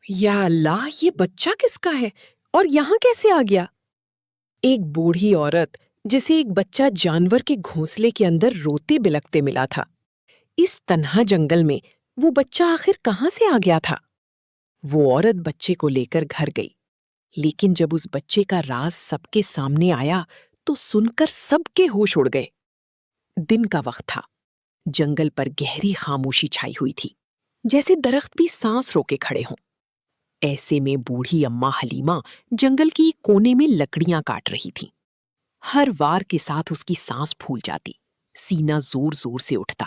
یا اللہ، یہ بچہ کس کا ہے اور یہاں کیسے آ گیا؟ ایک بوڑھی عورت جسے ایک بچہ جانور کے گھونسلے کے اندر روتے بلکتے ملا تھا۔ اس تنہا جنگل میں وہ بچہ آخر کہاں سے آ گیا تھا؟ وہ عورت بچے کو لے کر گھر گئی، لیکن جب اس بچے کا راز سب کے سامنے آیا تو سن کر سب کے ہوش اڑ گئے۔ دن کا وقت تھا، جنگل پر گہری خاموشی چھائی ہوئی تھی، جیسے درخت بھی سانس روکے کھڑے ہوں۔ ایسے میں بوڑھی اماں حلیمہ جنگل کی ایک کونے میں لکڑیاں کاٹ رہی تھیں۔ ہر وار کے ساتھ اس کی سانس پھول جاتی، سینہ زور زور سے اٹھتا،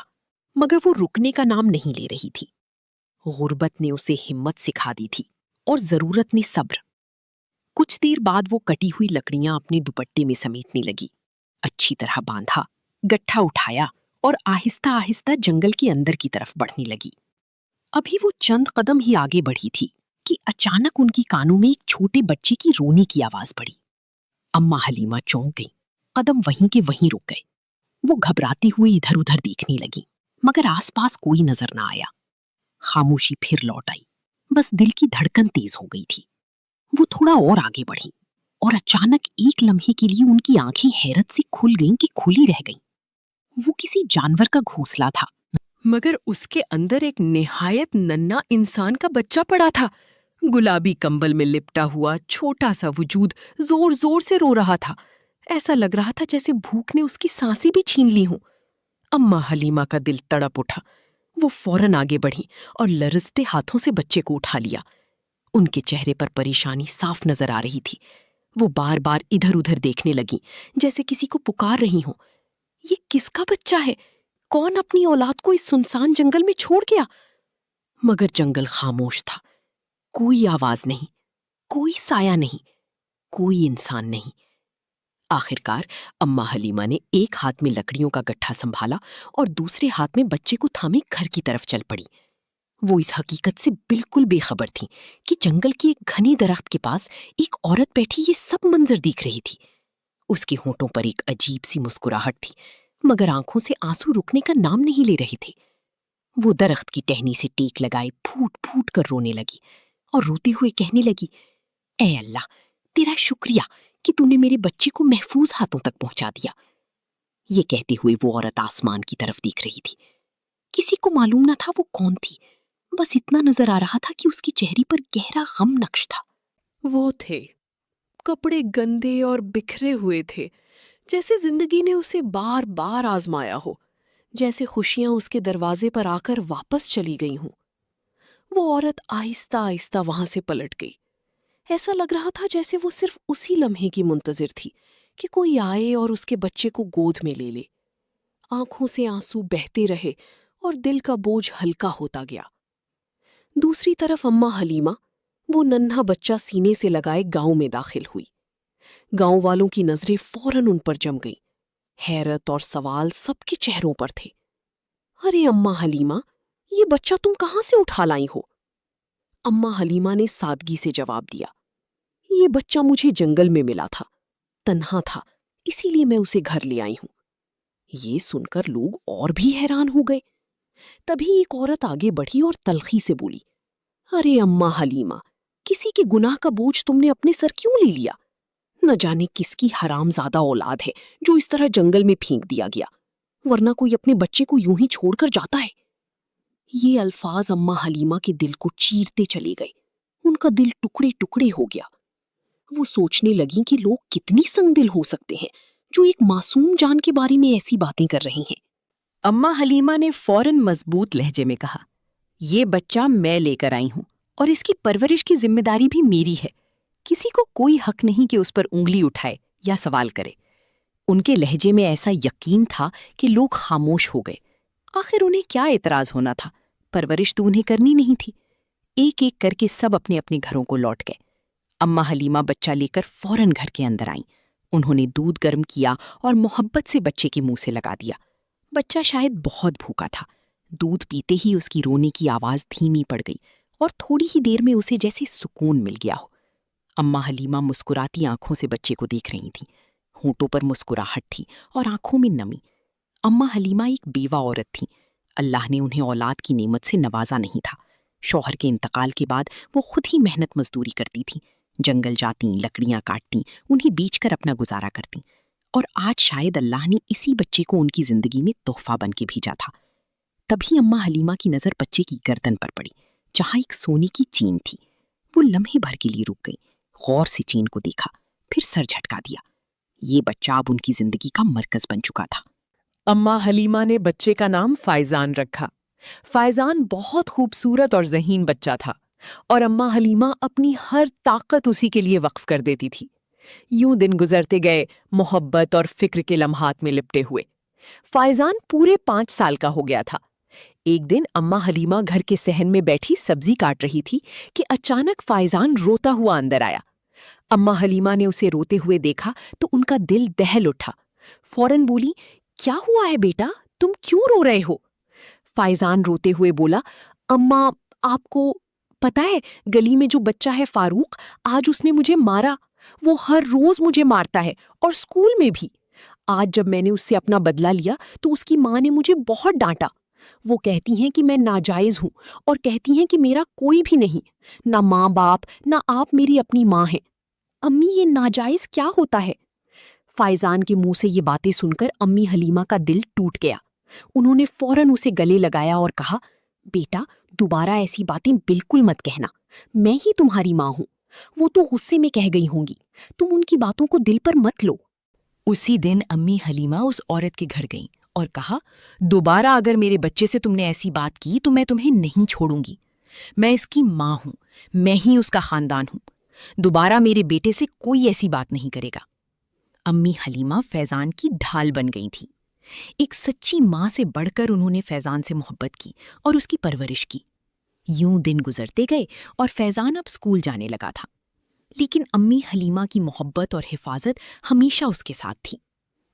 مگر وہ رکنے کا نام نہیں لے رہی تھی۔ غربت نے اسے ہمت سکھا دی تھی اور ضرورت نے صبر۔ کچھ دیر بعد وہ کٹی ہوئی لکڑیاں اپنے دوپٹے میں سمیٹنے لگی، اچھی طرح باندھا، گٹھا اٹھایا اور آہستہ آہستہ جنگل کے اندر کی طرف بڑھنے لگی۔ ابھی وہ چند قدم ہی آگے بڑھی تھی کہ اچانک ان کی کانوں میں ایک چھوٹے بچے کی رونے کی آواز پڑی۔ اماں حلیمہ چونک گئی، قدم وہیں کے وہیں رک گئے۔ وہ گھبراتے ہوئے ادھر ادھر دیکھنے لگی، مگر آس پاس کوئی نظر نہ آیا۔ خاموشی پھر لوٹ آئی، بس دل کی دھڑکن تیز ہو گئی تھی۔ وہ تھوڑا اور آگے بڑھی اور اچانک ایک لمحے کے لیے ان کی آنکھیں حیرت سے کھل گئیں کہ کھلی رہ گئیں۔ وہ کسی جانور کا گھونسلہ تھا، مگر اس کے اندر ایک نہایت ننھا انسان کا بچہ پڑا تھا۔ گلابی کمبل میں لپٹا ہوا چھوٹا سا وجود زور زور سے رو رہا تھا۔ ایسا لگ رہا تھا جیسے بھوک نے اس کی سانسیں بھی چھین لی ہوں۔ اماں حلیمہ کا دل تڑپ اٹھا۔ وہ فوراً آگے بڑھی اور لرزتے ہاتھوں سے بچے کو اٹھا لیا۔ ان کے چہرے پر پریشانی صاف نظر آ رہی تھی۔ وہ بار بار ادھر ادھر دیکھنے لگیں، جیسے کسی کو پکار رہی ہوں۔ یہ کس کا بچہ ہے؟ کون اپنی اولاد کو اس سنسان جنگل میں چھوڑ گیا؟ مگر جنگل خاموش تھا، کوئی آواز نہیں، کوئی سایہ نہیں، کوئی انسان نہیں۔ آخرکار اماں حلیمہ نے ایک ہاتھ میں لکڑیوں کا گٹھا سنبھالا اور دوسرے ہاتھ میں بچے کو تھامے گھر کی طرف چل پڑی۔ وہ اس حقیقت سے بالکل بے خبر تھی کہ جنگل کے ایک گھنے درخت کے پاس ایک عورت بیٹھی یہ سب منظر دیکھ رہی تھی۔ اس کے ہونٹوں پر ایک عجیب سی مسکراہٹ تھی، مگر آنکھوں سے آنسو رکنے کا نام نہیں لے رہے تھے۔ وہ درخت کی ٹہنی سے ٹیک لگائے پھوٹ پھوٹ کر رونے لگی اور روتے ہوئے کہنے لگی، اے اللہ، تیرا شکریہ کہ تو نے میرے بچے کو محفوظ ہاتھوں تک پہنچا دیا۔ یہ کہتے ہوئے وہ عورت آسمان کی طرف دیکھ رہی تھی۔ کسی کو معلوم نہ تھا وہ کون تھی، بس اتنا نظر آ رہا تھا کہ اس کے چہرے پر گہرا غم نقش تھا۔ وہ تھے، کپڑے گندے اور بکھرے ہوئے تھے، جیسے زندگی نے اسے بار بار آزمایا ہو، جیسے خوشیاں اس کے دروازے پر آ کر واپس چلی گئی ہوں۔ وہ عورت آہستہ آہستہ وہاں سے پلٹ گئی۔ ایسا لگ رہا تھا جیسے وہ صرف اسی لمحے کی منتظر تھی کہ کوئی آئے اور اس کے بچے کو گود میں لے لے۔ آنکھوں سے آنسو بہتے رہے اور دل کا بوجھ ہلکا ہوتا گیا۔ دوسری طرف اماں حلیمہ وہ ننھا بچہ سینے سے لگائے گاؤں میں داخل ہوئی۔ گاؤں والوں کی نظریں فوراً ان پر جم گئیں۔ حیرت اور سوال سب کے چہروں پر تھے۔ ارے اماں حلیمہ، یہ بچہ تم کہاں سے اٹھا لائی ہو؟ اماں حلیمہ نے سادگی سے جواب دیا، یہ بچہ مجھے جنگل میں ملا تھا، تنہا تھا، اسی لیے میں اسے گھر لے آئی ہوں۔ یہ سن کر لوگ اور بھی حیران ہو گئے۔ تبھی ایک عورت آگے بڑھی اور تلخی سے بولی، ارے اماں حلیمہ، کسی کے گناہ کا بوجھ تم نے اپنے سر کیوں لے لیا؟ نہ جانے کس کی حرام زادہ اولاد ہے جو اس طرح جنگل میں پھینک دیا گیا، ورنہ کوئی اپنے بچے کو یوں ہی چھوڑ کر جاتا ہے؟ یہ الفاظ اماں حلیمہ کے دل کو چیرتے چلے گئے۔ ان کا دل ٹکڑے ٹکڑے ہو گیا۔ وہ سوچنے لگیں کہ لوگ کتنی سنگ دل ہو سکتے ہیں جو ایک معصوم جان کے بارے میں ایسی باتیں کر رہی ہیں۔ اماں حلیمہ نے فوراً مضبوط لہجے میں کہا، یہ بچہ میں لے کر آئی ہوں اور اس کی پرورش کی ذمہ داری بھی میری ہے۔ کسی کو کوئی حق نہیں کہ اس پر انگلی اٹھائے یا سوال کرے۔ ان کے لہجے میں ایسا یقین تھا کہ لوگ خاموش ہو گئے۔ آخر انہیں کیا اعتراض ہونا تھا؟ پرورش تو انہیں کرنی نہیں تھی۔ ایک ایک کر کے سب اپنے اپنے گھروں کو لوٹ گئے۔ اماں حلیمہ بچہ لے کر فوراً گھر کے اندر آئیں۔ انہوں نے دودھ گرم کیا اور محبت سے بچے کے منہ سے لگا دیا۔ بچہ شاید بہت بھوکا تھا۔ دودھ پیتے ہی اس کی رونے کی آواز دھیمی پڑ گئی اور تھوڑی ہی دیر میں اسے جیسے سکون مل گیا ہو۔ اماں حلیمہ مسکراتی آنکھوں سے بچے کو دیکھ رہی تھیں۔ ہونٹوں پر مسکراہٹ تھی اور آنکھوں میں نمی۔ اماں حلیمہ ایک بیوہ عورت تھیں۔ اللہ نے انہیں اولاد کی نعمت سے نوازا نہیں تھا، شوہر کے انتقال کے بعد وہ خود ہی محنت مزدوری کرتی تھیں، جنگل جاتیں، لکڑیاں کاٹتیں، انہیں بیچ کر اپنا گزارا کرتیں، اور آج شاید اللہ نے اسی بچے کو ان کی زندگی میں تحفہ بن کے بھیجا تھا۔ تبھی اماں حلیمہ کی نظر بچے کی گردن پر پڑی، جہاں ایک سونے کی چین تھی۔ وہ لمحے بھر کے لیے رک گئی، غور سے چین کو دیکھا، پھر سر جھٹکا دیا۔ یہ بچہ اب ان کی زندگی کا مرکز بن چکا تھا۔ اماں حلیمہ نے بچے کا نام فائزان رکھا۔ فائزان بہت خوبصورت اور ذہین بچہ تھا، اور اماں حلیمہ اپنی ہر طاقت اسی کے لیے وقف کر دیتی تھی۔ یوں دن گزرتے گئے، محبت اور فکر کے لمحات میں لپٹے ہوئے۔ فائزان پورے 5 سال کا ہو گیا تھا۔ ایک دن اماں حلیمہ گھر کے صحن میں بیٹھی سبزی کاٹ رہی تھی کہ اچانک فائزان روتا ہوا اندر آیا۔ اماں حلیمہ نے اسے روتے ہوئے دیکھا تو ان کا دل دہل اٹھا۔ فوراً بولی، کیا ہوا ہے بیٹا؟ تم کیوں رو رہے ہو؟ فائزان روتے ہوئے بولا، اماں، آپ کو پتہ ہے گلی میں جو بچہ ہے فاروق، آج اس نے مجھے مارا۔ وہ ہر روز مجھے مارتا ہے، اور اسکول میں بھی۔ آج جب میں نے اس سے اپنا بدلہ لیا تو اس کی ماں نے مجھے بہت ڈانٹا۔ وہ کہتی ہیں کہ میں ناجائز ہوں، اور کہتی ہیں کہ میرا کوئی بھی نہیں، نہ ماں باپ، نہ آپ میری اپنی ماں ہیں۔ امی، یہ ناجائز کیا ہوتا ہے؟ فائزان کے منہ سے یہ باتیں سن کر امی حلیمہ کا دل ٹوٹ گیا۔ انہوں نے فوراً اسے گلے لگایا اور کہا، بیٹا، دوبارہ ایسی باتیں بالکل مت کہنا، میں ہی تمہاری ماں ہوں۔ وہ تو غصے میں کہہ گئی ہوں گی، تم ان کی باتوں کو دل پر مت لو۔ اسی دن امی حلیمہ اس عورت کے گھر گئیں اور کہا، دوبارہ اگر میرے بچے سے تم نے ایسی بات کی تو میں تمہیں نہیں چھوڑوں گی۔ میں اس کی ماں ہوں، میں ہی اس کا خاندان ہوں۔ دوبارہ میرے بیٹے سے کوئی ایسی بات نہیں کرے گا۔ امی حلیمہ فیضان کی ڈھال بن گئی تھی۔ ایک سچی ماں سے بڑھ کر انہوں نے فیضان سے محبت کی اور اس کی پرورش کی۔ یوں دن گزرتے گئے اور فیضان اب اسکول جانے لگا تھا، لیکن امی حلیمہ کی محبت اور حفاظت ہمیشہ اس کے ساتھ تھی۔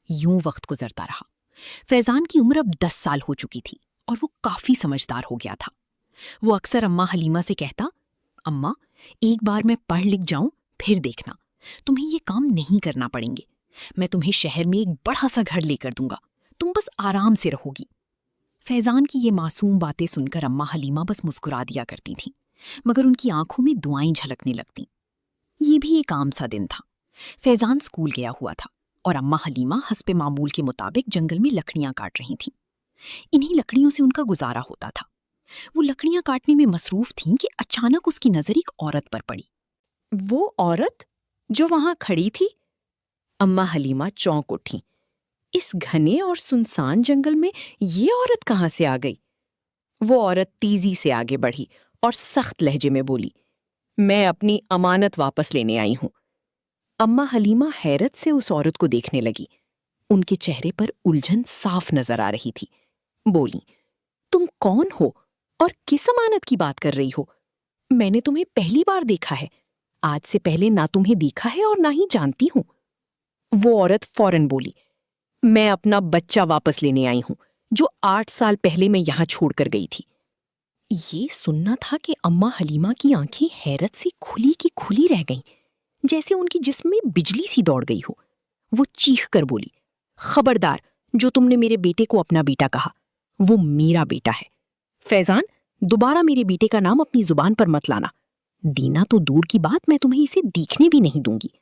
یوں وقت گزرتا رہا۔ فیضان کی عمر اب 10 سال ہو چکی تھی اور وہ کافی سمجھدار ہو گیا تھا۔ وہ اکثر اماں حلیمہ سے کہتا، اماں، ایک بار میں پڑھ لکھ جاؤں پھر دیکھنا، تمہیں یہ کام نہیں کرنا پڑیں گے۔ میں تمہیں شہر میں ایک بڑا سا گھر لے کر دوں گا، تم بس آرام سے رہو گی۔ فیضان کی یہ معصوم باتیں سن کر اماں حلیمہ بس مسکرا دیا کرتی تھیں، مگر ان کی آنکھوں میں دعائیں جھلکنے لگتیں۔ یہ بھی ایک عام سا دن تھا۔ فیضان اسکول گیا ہوا تھا اور اماں حلیمہ حسب معمول کے مطابق جنگل میں لکڑیاں کاٹ رہی تھیں۔ انہی لکڑیوں سے ان کا گزارا ہوتا تھا۔ وہ لکڑیاں کاٹنے میں مصروف تھیں کہ اچانک اس کی نظر ایک عورت پر پڑی۔ وہ عورت جو وہاں کھڑی تھی؟ اماں حلیمہ چونک اٹھیں۔ اس گھنے اور سنسان جنگل میں یہ عورت کہاں سے آ گئی؟ وہ عورت تیزی سے آگے بڑھی اور سخت لہجے میں بولی، میں اپنی امانت واپس لینے آئی ہوں۔ اماں حلیمہ حیرت سے اس عورت کو دیکھنے لگی۔ ان کے چہرے پر الجھن صاف نظر آ رہی تھی۔ بولی، تم کون ہو اور کس امانت کی بات کر رہی ہو؟ میں نے تمہیں پہلی بار دیکھا ہے، آج سے پہلے نہ تمہیں دیکھا ہے اور نہ ہی جانتی ہوں۔ وہ عورت فوراً بولی، میں اپنا بچہ واپس لینے آئی ہوں جو 8 سال پہلے میں یہاں چھوڑ کر گئی تھی۔ یہ سننا تھا کہ اماں حلیمہ کی آنکھیں حیرت سے کھلی کی کھلی رہ گئیں، جیسے ان کی جسم میں بجلی سی دوڑ گئی ہو۔ وہ چیخ کر بولی، خبردار، جو تم نے میرے بیٹے کو اپنا بیٹا کہا، وہ میرا بیٹا ہے۔ فیضان، دوبارہ میرے بیٹے کا نام اپنی زبان پر مت لانا۔ دینا تو دور کی بات، میں تمہیں اسے دیکھنے بھی نہیں دوں گی۔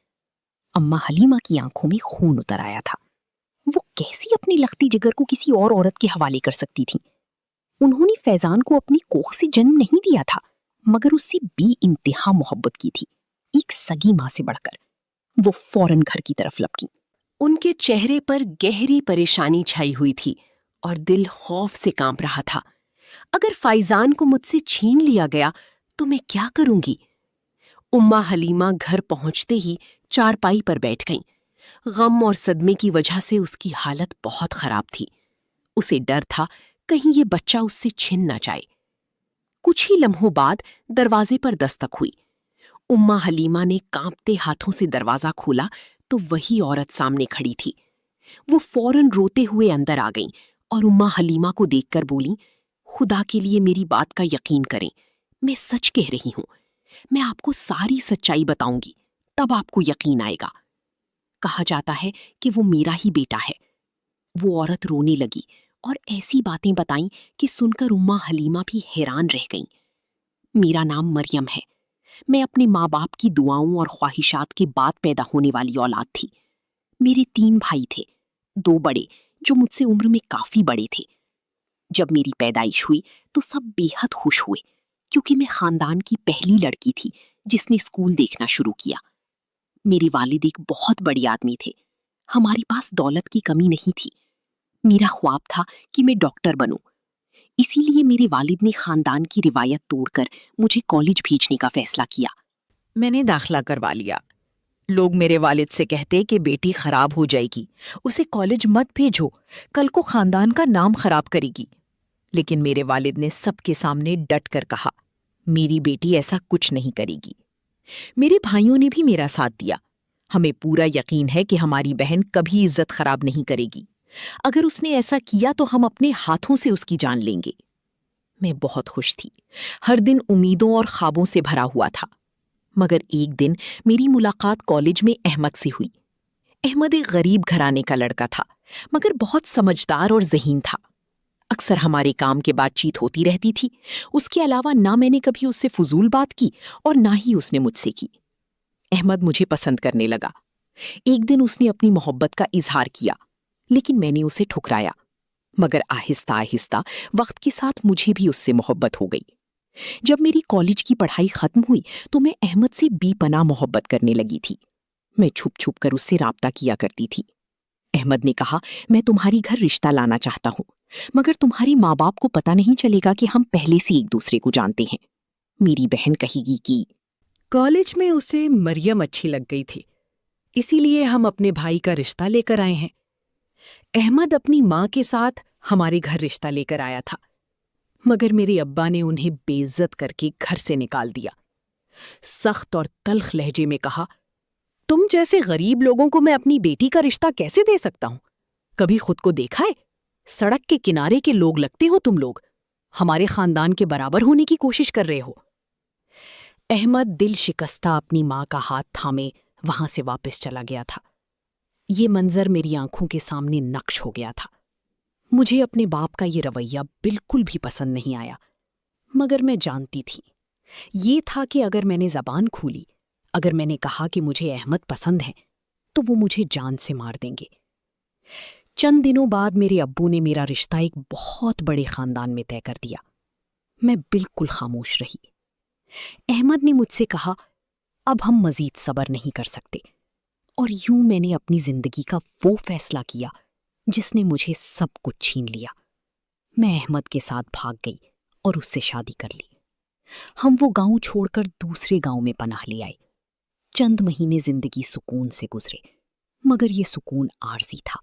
اماں حلیمہ کی آنکھوں میں خون اتر آیا تھا۔ وہ کیسی اپنی لختی جگر کو کسی اور عورت کے حوالے کر سکتی تھی؟ انہوں نے فیضان کو اپنی کوکھ سے جنم نہیں دیا تھا، مگر اس سے بے انتہا محبت کی تھی، ایک سگی ماں سے بڑھ کر۔ وہ فوراً گھر کی طرف لپکی۔ ان کے چہرے پر گہری پریشانی چھائی ہوئی تھی اور دل خوف سے کانپ رہا تھا۔ اگر فائزان کو مجھ سے چھین لیا گیا تو میں کیا کروں گی؟ اماں حلیمہ گھر پہنچتے ہی چارپائی پر بیٹھ گئیں۔ غم اور صدمے کی وجہ سے اس کی حالت بہت خراب تھی۔ اسے ڈر تھا کہیں یہ بچہ اس سے چھن نہ جائے۔ کچھ ہی لمحوں بعد دروازے پر دستک ہوئی۔ اماں حلیمہ نے کانپتے ہاتھوں سے دروازہ کھولا تو وہی عورت سامنے کھڑی تھی۔ وہ فوراً روتے ہوئے اندر آ گئیں اور اماں حلیمہ کو دیکھ کر بولیں، خدا کے لیے میری بات کا یقین کریں، میں سچ کہہ رہی ہوں۔ میں آپ کو ساری سچائی بتاؤں گی، تب آپ کو یقین آئے گا۔ کہا جاتا ہے کہ وہ میرا ہی بیٹا ہے۔ وہ عورت رونے لگی اور ایسی باتیں بتائیں کہ سن کر اماں حلیمہ بھی حیران رہ گئیں۔ میرا نام مریم ہے. میں اپنے ماں باپ کی دعاؤں اور خواہشات کے بعد پیدا ہونے والی اولاد تھی. میرے 3 بھائی تھے، 2 بڑے جو مجھ سے عمر میں کافی بڑے تھے. جب میری پیدائش ہوئی تو سب بے حد خوش ہوئے کیونکہ میں خاندان کی پہلی لڑکی تھی جس نے اسکول دیکھنا شروع کیا. میرے والد ایک بہت بڑے آدمی تھے. ہمارے پاس دولت کی کمی نہیں تھی. میرا خواب تھا کہ میں ڈاکٹر بنوں. اسی لیے میرے والد نے خاندان کی روایت توڑ کر مجھے کالج بھیجنے کا فیصلہ کیا. میں نے داخلہ کروا لیا. لوگ میرے والد سے کہتے کہ بیٹی خراب ہو جائے گی، اسے کالج مت بھیجو، کل کو خاندان کا نام خراب کرے گی. لیکن میرے والد نے سب کے سامنے ڈٹ کر کہا، میری بیٹی ایسا کچھ نہیں کرے گی. میرے بھائیوں نے بھی میرا ساتھ دیا. ہمیں پورا یقین ہے کہ ہماری بہن کبھی عزت خراب نہیں کرے گی. اگر اس نے ایسا کیا تو ہم اپنے ہاتھوں سے اس کی جان لیں گے. میں بہت خوش تھی. ہر دن امیدوں اور خوابوں سے بھرا ہوا تھا. مگر ایک دن میری ملاقات کالج میں احمد سے ہوئی. احمد ایک غریب گھرانے کا لڑکا تھا مگر بہت سمجھدار اور ذہین تھا. اکثر ہمارے کام کے بات چیت ہوتی رہتی تھی. اس کے علاوہ نہ میں نے کبھی اس سے فضول بات کی اور نہ ہی اس نے مجھ سے کی. احمد مجھے پسند کرنے لگا. ایک دن اس نے اپنی محبت کا اظہار کیا لیکن میں نے اسے ٹھکرایا. مگر آہستہ آہستہ وقت کے ساتھ مجھے بھی اس سے محبت ہو گئی. جب میری کالج کی پڑھائی ختم ہوئی تو میں احمد سے بے پناہ محبت کرنے لگی تھی. میں چھپ چھپ کر اس سے رابطہ کیا کرتی تھی. احمد نے کہا، میں تمہاری گھر رشتہ لانا چاہتا ہوں مگر تمہارے ماں باپ کو پتہ نہیں چلے گا کہ ہم پہلے سے ایک دوسرے کو جانتے ہیں. میری بہن کہے گی کہ کالج میں اسے مریم اچھی لگ گئی تھی، اسی لیے ہم اپنے بھائی کا رشتہ لے کر آئے ہیں. احمد اپنی ماں کے ساتھ ہمارے گھر رشتہ لے کر آیا تھا مگر میرے ابا نے انہیں بے عزت کر کے گھر سے نکال دیا. سخت اور تلخ لہجے میں کہا، تم جیسے غریب لوگوں کو میں اپنی بیٹی کا رشتہ کیسے دے سکتا ہوں؟ کبھی خود کو دیکھا ہے؟ سڑک کے کنارے کے لوگ لگتے ہو تم لوگ. ہمارے خاندان کے برابر ہونے کی کوشش کر رہے ہو. احمد دل شکستہ اپنی ماں کا ہاتھ تھامے وہاں سے واپس چلا گیا تھا. یہ منظر میری آنکھوں کے سامنے نقش ہو گیا تھا. مجھے اپنے باپ کا یہ رویہ بالکل بھی پسند نہیں آیا مگر میں جانتی تھی یہ تھا کہ اگر میں نے زبان کھولی، اگر میں نے کہا کہ مجھے احمد پسند ہے تو وہ مجھے جان سے مار دیں گے. چند دنوں بعد میرے ابو نے میرا رشتہ ایک بہت بڑے خاندان میں طے کر دیا. میں بالکل خاموش رہی. احمد نے مجھ سے کہا، اب ہم مزید صبر نہیں کر سکتے. اور یوں میں نے اپنی زندگی کا وہ فیصلہ کیا جس نے مجھے سب کچھ چھین لیا. میں احمد کے ساتھ بھاگ گئی اور اس سے شادی کر لی. ہم وہ گاؤں چھوڑ کر دوسرے گاؤں میں پناہ لے آئے. چند مہینے زندگی سکون سے گزرے مگر یہ سکون عارضی تھا.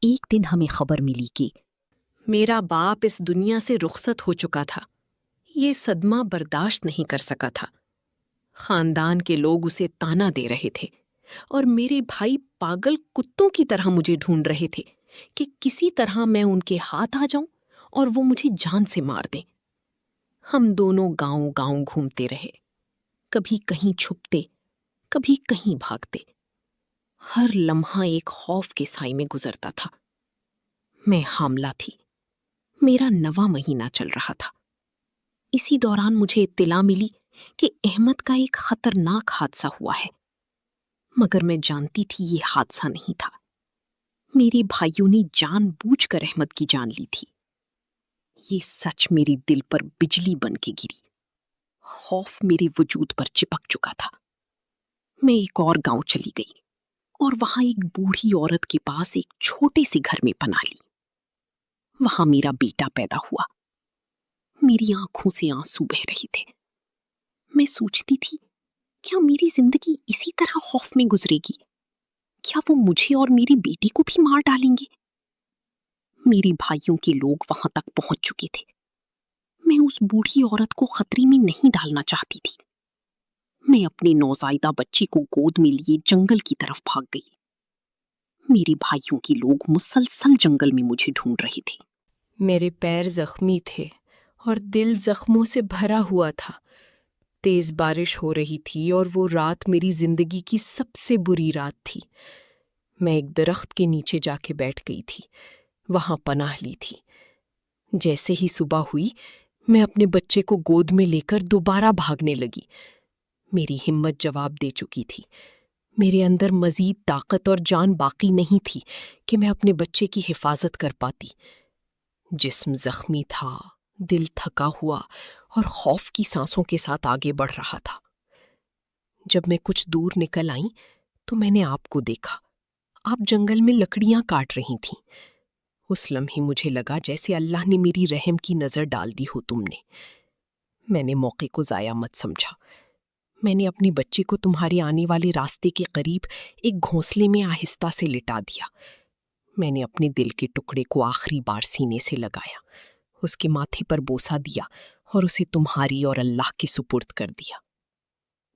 ایک دن ہمیں خبر ملی کہ میرا باپ اس دنیا سے رخصت ہو چکا تھا. یہ صدمہ برداشت نہیں کر سکا تھا. خاندان کے لوگ اسے تانا دے رہے تھے اور میرے بھائی پاگل کتوں کی طرح مجھے ڈھونڈ رہے تھے کہ کسی طرح میں ان کے ہاتھ آ جاؤں اور وہ مجھے جان سے مار دیں. ہم دونوں گاؤں گاؤں گھومتے رہے، کبھی کہیں چھپتے، کبھی کہیں بھاگتے. ہر لمحہ ایک خوف کے سائے میں گزرتا تھا. میں حاملہ تھی. میرا 9واں مہینہ چل رہا تھا. اسی دوران مجھے اطلاع ملی کہ احمد کا ایک خطرناک حادثہ ہوا ہے مگر میں جانتی تھی یہ حادثہ نہیں تھا. میرے بھائیوں نے جان بوجھ کر احمد کی جان لی تھی. یہ سچ میری دل پر بجلی بن کے گری. خوف میرے وجود پر چپک چکا تھا. میں ایک اور گاؤں چلی گئی اور وہاں ایک بوڑھی عورت کے پاس ایک چھوٹے سے گھر میں پناہ لی. وہاں میرا بیٹا پیدا ہوا. میری آنکھوں سے آنسو بہہ رہے تھے. میں سوچتی تھی، کیا میری زندگی اسی طرح خوف میں گزرے گی؟ کیا وہ مجھے اور میری بیٹی کو بھی مار ڈالیں گے؟ میرے بھائیوں کے لوگ وہاں تک پہنچ چکے تھے. میں اس بوڑھی عورت کو خطرے میں نہیں ڈالنا چاہتی تھی. میں اپنے نوزائیدہ بچے کو گود میں لیے جنگل کی طرف بھاگ گئی. میرے بھائیوں کے لوگ مسلسل جنگل میں مجھے ڈھونڈ رہے تھے. میرے پیر زخمی تھے اور دل زخموں سے بھرا ہوا تھا. تیز بارش ہو رہی تھی اور وہ رات میری زندگی کی سب سے بری رات تھی. میں ایک درخت کے نیچے جا کے بیٹھ گئی تھی. وہاں پناہ لی تھی. جیسے ہی صبح ہوئی میں اپنے بچے کو گود میں لے کر دوبارہ بھاگنے لگی۔ میری ہمت جواب دے چکی تھی۔ میرے اندر مزید طاقت اور جان باقی نہیں تھی کہ میں اپنے بچے کی حفاظت کر پاتی۔ جسم زخمی تھا، دل تھکا ہوا اور خوف کی سانسوں کے ساتھ آگے بڑھ رہا تھا۔ جب میں کچھ دور نکل آئی تو میں نے آپ کو دیکھا۔ آپ جنگل میں لکڑیاں کاٹ رہی تھیں۔ اس لمحے مجھے لگا جیسے اللہ نے میری رحم کی نظر ڈال دی ہو تم نے۔ میں نے موقع کو ضائع مت سمجھا۔ میں نے اپنے بچے کو تمہارے آنے والے راستے کے قریب ایک گھونسلے میں آہستہ سے لٹا دیا۔ میں نے اپنے دل کے ٹکڑے کو آخری بار سینے سے لگایا، اس کے ماتھے پر بوسہ دیا اور اسے تمہاری اور اللہ کے سپرد کر دیا۔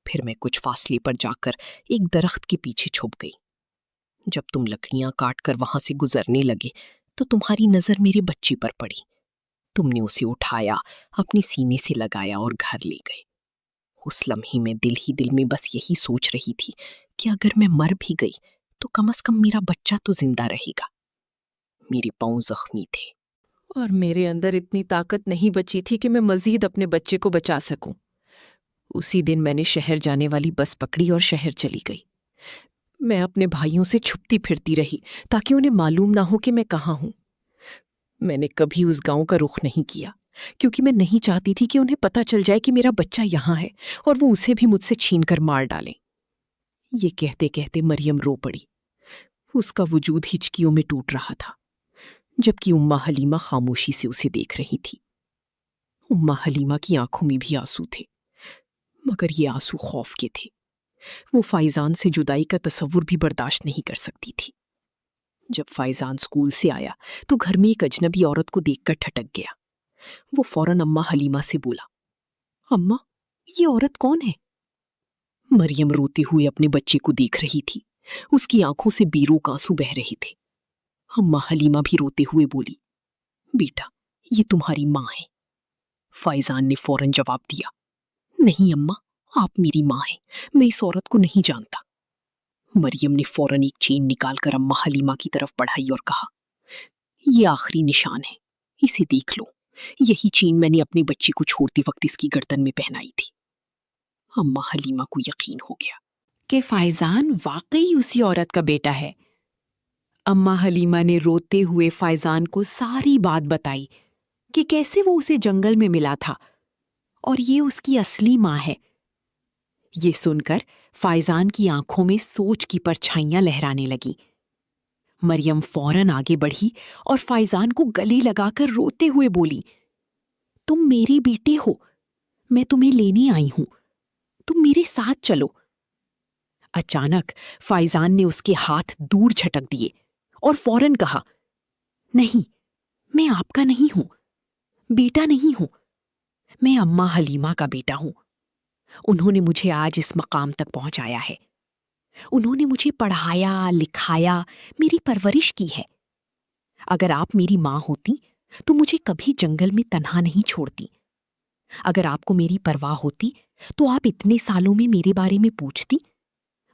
پھر میں کچھ فاصلے پر جا کر ایک درخت کے پیچھے چھپ گئی۔ جب تم لکڑیاں کاٹ کر وہاں سے گزرنے لگے تو تمہاری نظر میرے بچے پر پڑی۔ تم نے اسے اٹھایا، اپنے سینے سے لگایا اور گھر لے گئے۔ اس لمحے میں دل ہی دل میں بس یہی سوچ رہی تھی کہ اگر میں مر بھی گئی تو کم از کم میرا بچہ تو زندہ رہے گا۔ میرے پاؤں زخمی تھے اور میرے اندر اتنی طاقت نہیں بچی تھی کہ میں مزید اپنے بچے کو بچا سکوں۔ اسی دن میں نے شہر جانے والی بس پکڑی اور شہر چلی گئی۔ میں اپنے بھائیوں سے چھپتی پھرتی رہی تاکہ انہیں معلوم نہ ہو کہ میں کہاں ہوں۔ میں نے کبھی اس گاؤں کا رخ نہیں کیا کیونکہ میں نہیں چاہتی تھی کہ انہیں پتہ چل جائے کہ میرا بچہ یہاں ہے اور وہ اسے بھی مجھ سے چھین کر مار ڈالیں۔ یہ کہتے کہتے مریم رو پڑی۔ اس کا وجود ہچکیوں میں ٹوٹ رہا تھا، جبکہ اماں حلیمہ خاموشی سے اسے دیکھ رہی تھی۔ اماں حلیمہ کی آنکھوں میں بھی آنسو تھے، مگر یہ آنسو خوف کے تھے۔ وہ فائزان سے جدائی کا تصور بھی برداشت نہیں کر سکتی تھی۔ جب فائزان اسکول سے آیا تو گھر میں ایک اجنبی عورت کو دیکھ کر ٹھٹک گیا۔ وہ فوراً اماں حلیمہ سے بولا، اماں، یہ عورت کون ہے؟ مریم روتے ہوئے اپنے بچے کو دیکھ رہی تھی۔ اس کی آنکھوں سے بیروک آنسو بہہ رہے تھے۔ اماں حلیمہ بھی روتے ہوئے بولی، بیٹا، یہ تمہاری ماں ہے۔ فائزان نے فوراً جواب دیا، نہیں اماں، آپ میری ماں ہیں، میں اس عورت کو نہیں جانتا۔ مریم نے فوراً ایک چین نکال کر اماں حلیمہ کی طرف بڑھائی اور کہا، یہ آخری نشان ہے، اسے دیکھ لو۔ یہی چین میں نے اپنے بچے کو چھوڑتے وقت اس کی گردن میں پہنائی تھی۔ اماں حلیمہ کو یقین ہو گیا کہ فائزان واقعی اسی عورت کا بیٹا ہے۔ اماں حلیمہ نے روتے ہوئے فائزان کو ساری بات بتائی کہ کیسے وہ اسے جنگل میں ملا تھا اور یہ اس کی اصلی ماں ہے۔ یہ سن کر فائزان کی آنکھوں میں سوچ کی پرچھائیاں لہرانے لگیں۔ مریم فوراً آگے بڑھی اور فائزان کو گلے لگا کر روتے ہوئے بولی، تم میرے بیٹے ہو، میں تمہیں لینے آئی ہوں، تم میرے ساتھ چلو۔ اچانک فائزان نے اس کے ہاتھ دور جھٹک دیے اور فوراً کہا، نہیں، میں آپ کا نہیں ہوں، بیٹا نہیں ہوں، میں اماں حلیمہ کا بیٹا ہوں۔ انہوں نے مجھے آج اس مقام تک پہنچایا ہے۔ انہوں نے مجھے پڑھایا، لکھایا، میری پرورش کی ہے۔ اگر آپ میری ماں ہوتی تو مجھے کبھی جنگل میں تنہا نہیں چھوڑتی۔ اگر آپ کو میری پرواہ ہوتی تو آپ اتنے سالوں میں میرے بارے میں پوچھتی،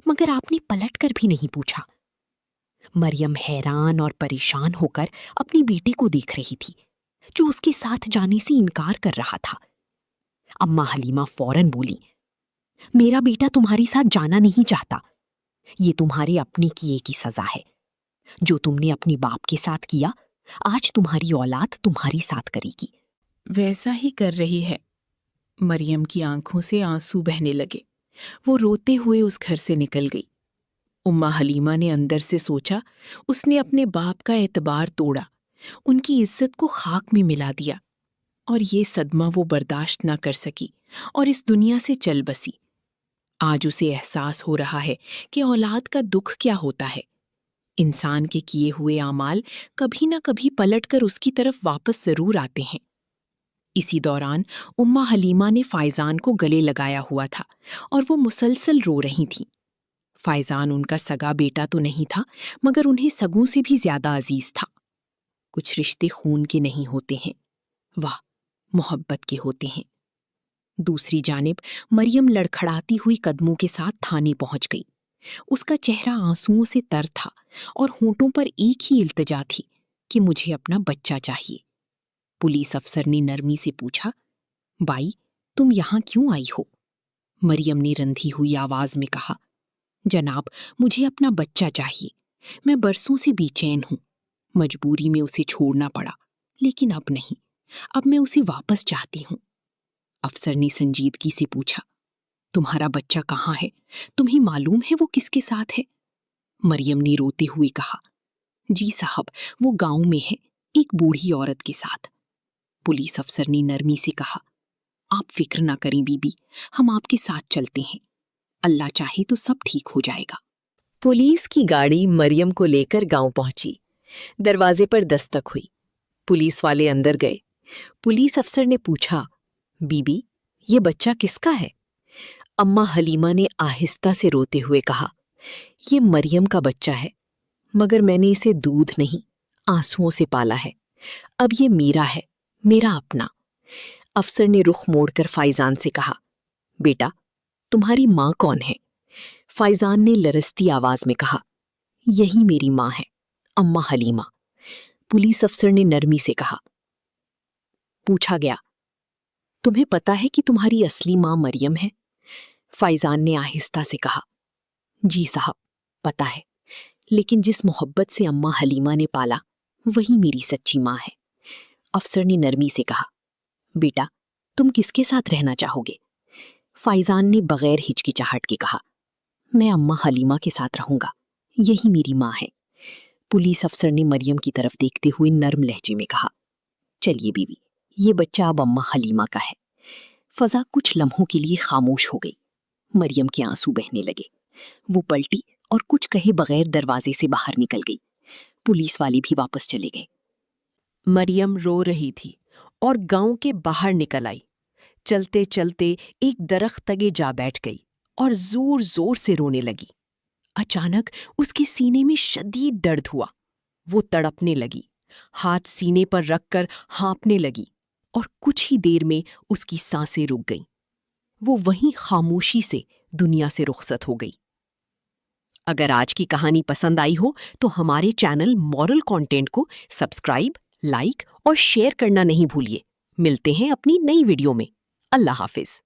مگر آپ نے پلٹ کر بھی نہیں پوچھا۔ مریم حیران اور پریشان ہو کر اپنی بیٹے کو دیکھ رہی تھی جو اس کے ساتھ جانے سے انکار کر رہا تھا۔ اماں حلیمہ فوراً بولی، میرا بیٹا تمہاری ساتھ جانا نہیں چاہتا، یہ تمہارے اپنے کیے کی سزا ہے۔ جو تم نے اپنے باپ کے ساتھ کیا، آج تمہاری اولاد تمہاری ساتھ کرے گی۔ ویسا ہی کر رہی ہے۔ مریم کی آنکھوں سے آنسو بہنے لگے۔ وہ روتے ہوئے اس گھر سے نکل گئی۔ اماں حلیمہ نے اندر سے سوچا، اس نے اپنے باپ کا اعتبار توڑا، ان کی عزت کو خاک میں ملا دیا، اور یہ صدمہ وہ برداشت نہ کر سکی اور اس دنیا سے چل بسی۔ آج اسے احساس ہو رہا ہے کہ اولاد کا دکھ کیا ہوتا ہے۔ انسان کے کیے ہوئے اعمال کبھی نہ کبھی پلٹ کر اس کی طرف واپس ضرور آتے ہیں۔ اسی دوران اماں حلیمہ نے فائزان کو گلے لگایا ہوا تھا اور وہ مسلسل رو رہی تھیں۔ فائزان ان کا سگا بیٹا تو نہیں تھا، مگر انہیں سگوں سے بھی زیادہ عزیز تھا۔ کچھ رشتے خون کے نہیں ہوتے ہیں، واہ، محبت کے ہوتے ہیں۔ دوسری جانب مریم لڑکھڑاتی ہوئی قدموں کے ساتھ تھانے پہنچ گئی۔ اس کا چہرہ آنسوؤں سے تر تھا اور ہونٹوں پر ایک ہی التجا تھی کہ مجھے اپنا بچہ چاہیے۔ پولیس افسر نے نرمی سے پوچھا، بائی تم یہاں کیوں آئی ہو؟ مریم نے رندھی ہوئی آواز میں کہا۔ جناب مجھے اپنا بچہ چاہیے، میں برسوں سے بے چین ہوں، مجبوری میں اسے چھوڑنا پڑا، لیکن اب نہیں، اب میں اسے واپس چاہتی ہوں۔ افسر نے سنجیدگی سے پوچھا، تمہارا بچہ کہاں ہے؟ تمہیں معلوم ہے وہ کس کے ساتھ ہے؟ مریم نے روتے ہوئے کہا، جی صاحب وہ گاؤں میں ہے، ایک بوڑھی عورت کے ساتھ۔ پولیس افسر نے نرمی سے کہا، آپ فکر نہ کریں بی بی، ہم آپ کے ساتھ چلتے ہیں، اللہ چاہے تو سب ٹھیک ہو جائے گا۔ پولیس کی گاڑی مریم کو لے کر گاؤں پہنچی۔ دروازے پر دستک ہوئی، پولیس والے اندر گئے۔ پولیس افسر نے پوچھا، بی بی یہ بچہ کس کا ہے؟ اماں حلیمہ نے آہستہ سے روتے ہوئے کہا، یہ مریم کا بچہ ہے، مگر میں نے اسے دودھ نہیں آنسوؤں سے پالا ہے، اب یہ میرا ہے، میرا اپنا۔ افسر نے رخ موڑ کر فائزان سے کہا، بیٹا تمہاری ماں کون ہے؟ فائزان نے لرزتی آواز میں کہا، یہی میری ماں ہے، اماں حلیمہ۔ پولیس افسر نے نرمی سے کہا۔ پوچھا گیا، تمہیں پتا ہے کہ تمہاری اصلی ماں مریم ہے؟ فائزان نے آہستہ سے کہا، جی صاحب پتا ہے، لیکن جس محبت سے اماں حلیمہ نے پالا وہی میری سچی ماں ہے۔ افسر نے نرمی سے کہا، بیٹا تم کس کے ساتھ رہنا چاہو گے؟ فائزان نے بغیر ہچکچاہٹ کے کہا، میں اماں حلیمہ کے ساتھ رہوں گا، یہی میری ماں ہے۔ پولیس افسر نے مریم کی طرف دیکھتے ہوئے نرم لہجے میں کہا، چلیے بیوی، یہ بچہ اب اماں حلیمہ کا ہے۔ فضا کچھ لمحوں کے لیے خاموش ہو گئی۔ مریم کے آنسو بہنے لگے، وہ پلٹی اور کچھ کہے بغیر دروازے سے باہر نکل گئی۔ پولیس والے بھی واپس چلے گئے۔ مریم رو رہی تھی اور گاؤں کے باہر نکل آئی۔ چلتے چلتے ایک درخت تگے جا بیٹھ گئی اور زور زور سے رونے لگی۔ اچانک اس کے سینے میں شدید درد ہوا، وہ تڑپنے لگی، ہاتھ سینے پر رکھ کر ہانپنے لگی اور کچھ ہی دیر میں اس کی سانسیں رک گئیں۔ وہ وہیں خاموشی سے دنیا سے رخصت ہو گئی۔ اگر آج کی کہانی پسند آئی ہو تو ہمارے چینل مورل کانٹینٹ کو سبسکرائب، لائک اور شیئر کرنا نہیں بھولیے۔ ملتے ہیں اپنی نئی ویڈیو میں۔ اللہ حافظ۔